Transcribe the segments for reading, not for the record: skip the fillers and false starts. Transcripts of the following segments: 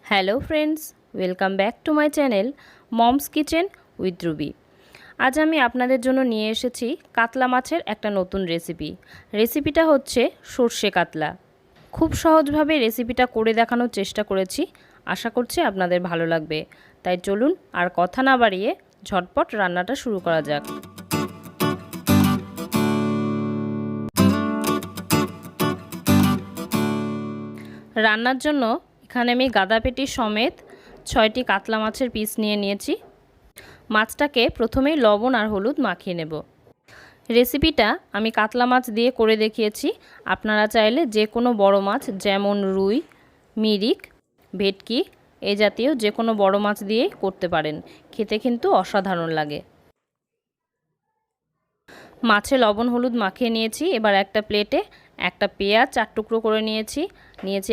Hello friends, welcome back to my channel moms kitchen with Ruby. আজ আমি আপনাদের জন্য নিয়ে এসেছি কাতলা মাছের একটা নতুন রেসিপিটা হচ্ছে সর্ষে কাতলা। খুব সহজভাবে রেসিপিটা করে দেখানোর চেষ্টা করেছি, আশা করছি আপনাদের ভালো লাগবে। তাই চলুন আর কথা না বাড়িয়ে ঝটপট রান্নাটা শুরু করা যাক। রান্নার জন্য এখানে আমি গাদাপেটি সমেত 6টি কাতলা মাছের পিস নিয়ে নিয়েছি। মাছটাকে প্রথমেই লবণ আর হলুদ মাখিয়ে নেব। রেসিপিটা আমি কাতলা মাছ দিয়ে করে দেখিয়েছি, আপনারা চাইলে যে কোনো বড় মাছ যেমন রুই, মিরিক, ভেটকি এই জাতীয় যে কোনো বড় মাছ দিয়েই করতে পারেন, খেতে কিন্তু অসাধারণ লাগে। মাছে লবণ হলুদ মাখিয়ে নিয়েছি। এবার একটা প্লেটে একটা পেঁয়াজ 4 টুকরো করে নিয়েছি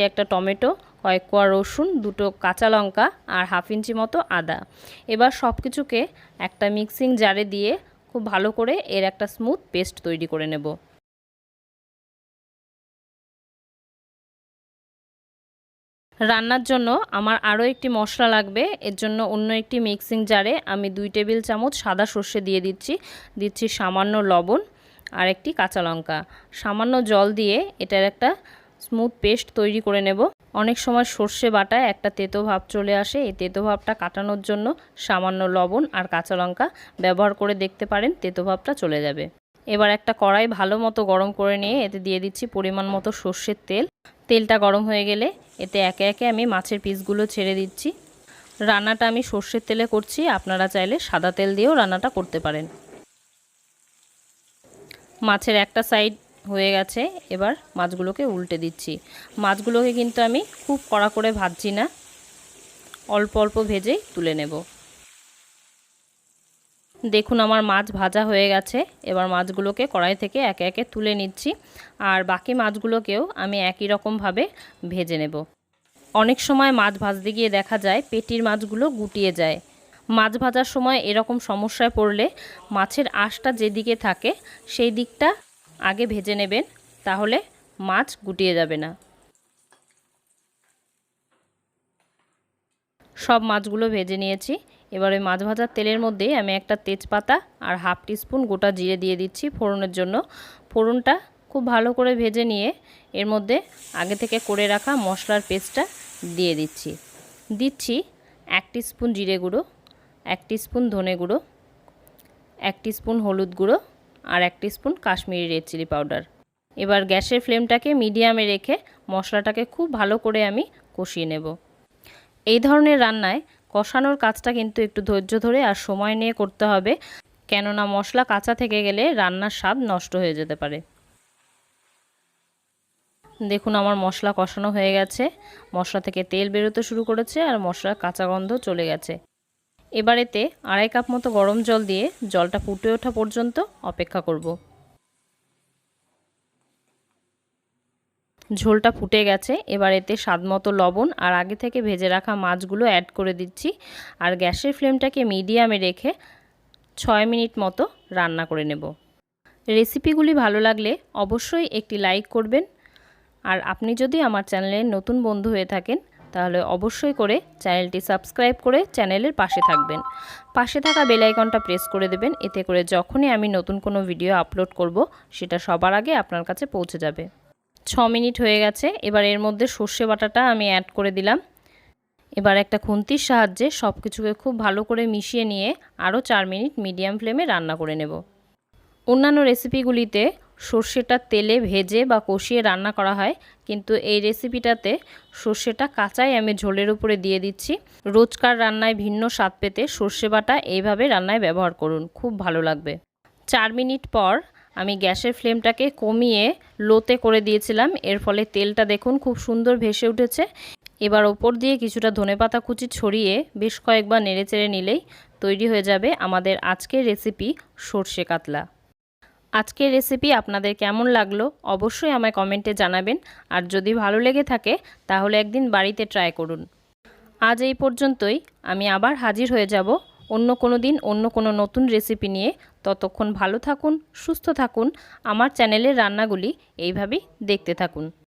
একটা টমেটো, কয়েক কোয়া রসুন, 2টো কাঁচা লঙ্কা আর হাফ ইঞ্চি মতো আদা। এবার সব কিছুকে একটা মিক্সিং জারে দিয়ে খুব ভালো করে এর একটা স্মুথ পেস্ট তৈরি করে নেব। রান্নার জন্য আমার আরও একটি মশলা লাগবে। এর জন্য অন্য একটি মিক্সিং জারে আমি 2 টেবিল চামচ সাদা সর্ষে দিয়ে দিচ্ছি সামান্য লবণ আর একটি কাঁচা লঙ্কা। সামান্য জল দিয়ে এটার একটা স্মুথ পেস্ট তৈরি করে নেব। অনেক সময় সর্ষে বাটায় একটা তেতো ভাব চলে আসে, এই তেতো ভাবটা কাটানোর জন্য সামান্য লবণ আর কাঁচা লঙ্কা ব্যবহার করে দেখতে পারেন, তেতো ভাবটা চলে যাবে। এবার একটা কড়াই ভালো মতো গরম করে নিয়ে এতে দিয়ে দিচ্ছি পরিমাণ মতো সর্ষের তেল। তেলটা গরম হয়ে গেলে এতে একে একে আমি মাছের পিসগুলো ছেড়ে দিচ্ছি। রান্নাটা আমি সর্ষের তেলে করছি, আপনারা চাইলে সাদা তেল দিয়েও রান্নাটা করতে পারেন। মাছের একটা সাইড হয়ে গেছে, এবার মাছগুলোকে উল্টে দিচ্ছি। মাছগুলোকে কিন্তু আমি খুব কড়া করে ভাজছি না, অল্প অল্প ভেজেই তুলে নেব। দেখুন আমার মাছ ভাজা হয়ে গেছে। এবার মাছগুলোকে কড়াই থেকে একে একে তুলে নিচ্ছি, আর বাকি মাছগুলোকেও আমি একই রকমভাবে ভেজে নেব। অনেক সময় মাছ ভাজতে গিয়ে দেখা যায় পেটির মাছগুলো গুটিয়ে যায়। মাছ ভাজার সময় এরকম সমস্যায় পড়লে মাছের আঁশটা যেদিকে থাকে সেই দিকটা আগে ভেজে নেবেন, তাহলে মাছ গুটিয়ে যাবে না। সব মাছগুলো ভেজে নিয়েছি। এবার ওই মাছ ভাজার তেলের মধ্যে আমি একটা তেজপাতা আর হাফ টিস্পুন গোটা জিরে দিয়ে দিচ্ছি ফোড়নের জন্য। ফোড়নটা খুব ভালো করে ভেজে নিয়ে এর মধ্যে আগে থেকে করে রাখা মশলার পেস্টটা দিয়ে দিচ্ছি 1 টিস্পুন জিরে গুঁড়ো, 1 টিস্পুন ধনে গুঁড়ো, 1 টিস্পুন হলুদ গুঁড়ো আর 1 teaspoon Kashmiri red chilli powder. এবার গ্যাসের ফ্লেমটাকে মিডিয়ামে রেখে মশলাটাকে খুব ভালো করে আমি কষিয়ে নেব। এই ধরনের রান্নায় কষানোর কাজটা কিন্তু একটু ধৈর্য ধরে আর সময় নিয়ে করতে হবে, কেননা মশলা কাঁচা থেকে গেলে রান্নার স্বাদ নষ্ট হয়ে যেতে পারে। দেখুন আমার মশলা কষানো হয়ে গেছে, মশলা থেকে তেল বেরোতে শুরু করেছে আর মশলার কাঁচা গন্ধ চলে গেছে। এবার এতে 2.5 কাপ মতো গরম জল দিয়ে জলটা ফুটে ওঠা পর্যন্ত অপেক্ষা করব। ঝোলটা ফুটে গেছে। এবার এতে স্বাদমতো লবণ আর আগে থেকে ভেজে রাখা মাছগুলো অ্যাড করে দিচ্ছি, আর গ্যাসের ফ্লেমটাকে মিডিয়ামে রেখে 6 মিনিট মতো রান্না করে নেব। রেসিপিগুলি ভালো লাগলে অবশ্যই একটি লাইক করবেন, আর আপনি যদি আমার চ্যানেলের নতুন বন্ধু হয়ে থাকেন তাহলে অবশ্যই করে চ্যানেলটি সাবস্ক্রাইব করে চ্যানেলের পাশে থাকবেন। পাশে থাকা বেল আইকনটা প্রেস করে দেবেন, এতে করে যখনই আমি নতুন কোনো ভিডিও আপলোড করব সেটা সবার আগে আপনার কাছে পৌঁছে যাবে। 6 মিনিট হয়ে গেছে। এবার এর মধ্যে সর্ষে বাটাটা আমি অ্যাড করে দিলাম। এবার একটা খুন্তির সাহায্যে সব কিছুকে খুব ভালো করে মিশিয়ে নিয়ে আরও 4 মিনিট মিডিয়াম ফ্লেমে রান্না করে নেব। অন্যান্য রেসিপিগুলিতে সর্ষেটা তেলে ভেজে বা কষিয়ে রান্না করা হয়, কিন্তু এই রেসিপিটাতে সর্ষেটা কাঁচাই আমি ঝোলের উপরে দিয়ে দিচ্ছি। রোজকার রান্নায় ভিন্ন স্বাদ পেতে সর্ষে বাটা এইভাবে রান্নায় ব্যবহার করুন, খুব ভালো লাগবে। 4 মিনিট পর আমি গ্যাসের ফ্লেমটাকে কমিয়ে লোতে করে দিয়েছিলাম, এর ফলে তেলটা দেখুন খুব সুন্দর ভেসে উঠেছে। এবার ওপর দিয়ে কিছুটা ধনেপাতা কুচি ছড়িয়ে বেশ কয়েকবার নেড়েচেড়ে নিলেই তৈরি হয়ে যাবে আমাদের আজকের রেসিপি সর্ষে কাতলা। আজকের রেসিপি আপনাদের কেমন লাগলো অবশ্যই আমায় কমেন্টে জানাবেন, আর যদি ভালো লেগে থাকে তাহলে একদিন বাড়িতে ট্রাই করুন। আজ এই পর্যন্তই, আমি আবার হাজির হয়ে যাব অন্য কোনো দিন অন্য কোনো নতুন রেসিপি নিয়ে। ততক্ষণ ভালো থাকুন, সুস্থ থাকুন, আমার চ্যানেলের রান্নাগুলি এইভাবেই দেখতে থাকুন।